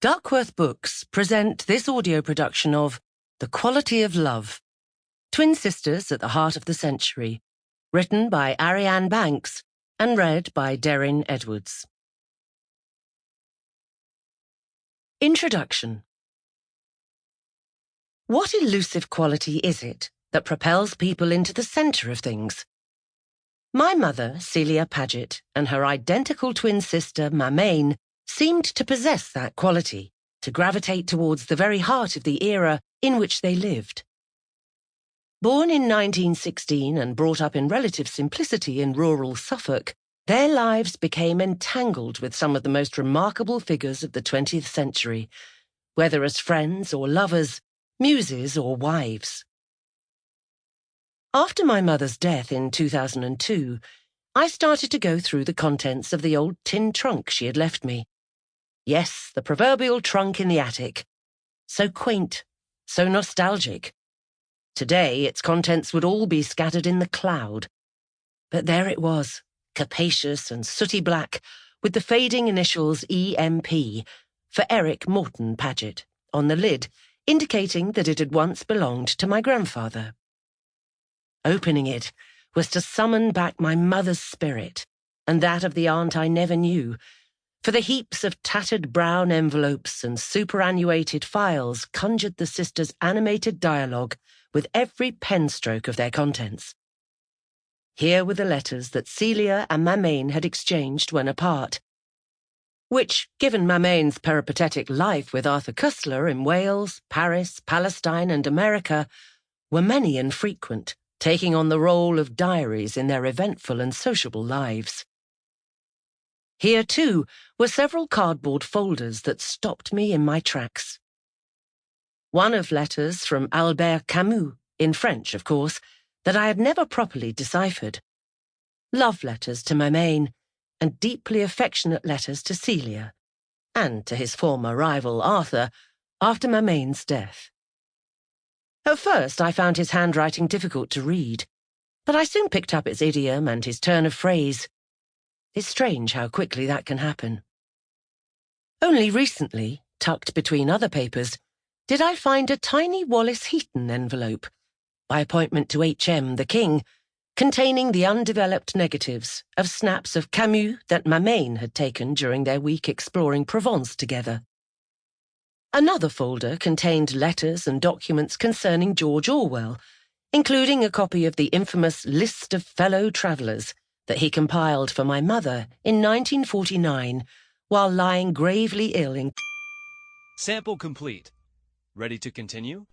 Duckworth Books present this audio production of The Quality of Love, Twin Sisters at the Heart of the Century, written by Ariane Bankes and read by Deryn Edwards. Introduction. What elusive quality is it that propels people into the centre of things? My mother, Celia Paget, and her identical twin sister, Mamaine, seemed to possess that quality, to gravitate towards the very heart of the era in which they lived. Born in 1916 and brought up in relative simplicity in rural Suffolk, their lives became entangled with some of the most remarkable figures of the 20th century, whether as friends or lovers, muses or wives. After my mother's death in 2002, I started to go through the contents of the old tin trunk she had left me. Yes, the proverbial trunk in the attic. So quaint, so nostalgic. Today, its contents would all be scattered in the cloud. But there it was, capacious and sooty black, with the fading initials EMP, for Eric Morton Paget, on the lid, indicating that it had once belonged to my grandfather. Opening it was to summon back my mother's spirit, and that of the aunt I never knew, for the heaps of tattered brown envelopes and superannuated files conjured the sisters' animated dialogue with every pen stroke of their contents. Here were the letters that Celia and Mamaine had exchanged when apart, which, given Mamaine's peripatetic life with Arthur Koestler in Wales, Paris, Palestine and America, were many and frequent, taking on the role of diaries in their eventful and sociable lives. Here, too, were several cardboard folders that stopped me in my tracks. One of letters from Albert Camus, in French, of course, that I had never properly deciphered. Love letters to Mamaine, and deeply affectionate letters to Celia, and to his former rival Arthur, after Mamaine's death. At first I found his handwriting difficult to read, but I soon picked up its idiom and his turn of phrase. It's strange how quickly that can happen. Only recently, tucked between other papers, did I find a tiny Wallace Heaton envelope, by appointment to H.M. the King, containing the undeveloped negatives of snaps of Camus that Mamaine had taken during their week exploring Provence together. Another folder contained letters and documents concerning George Orwell, including a copy of the infamous List of Fellow Travellers that he compiled for my mother in 1949 while lying gravely ill in... Sample complete. Ready to continue?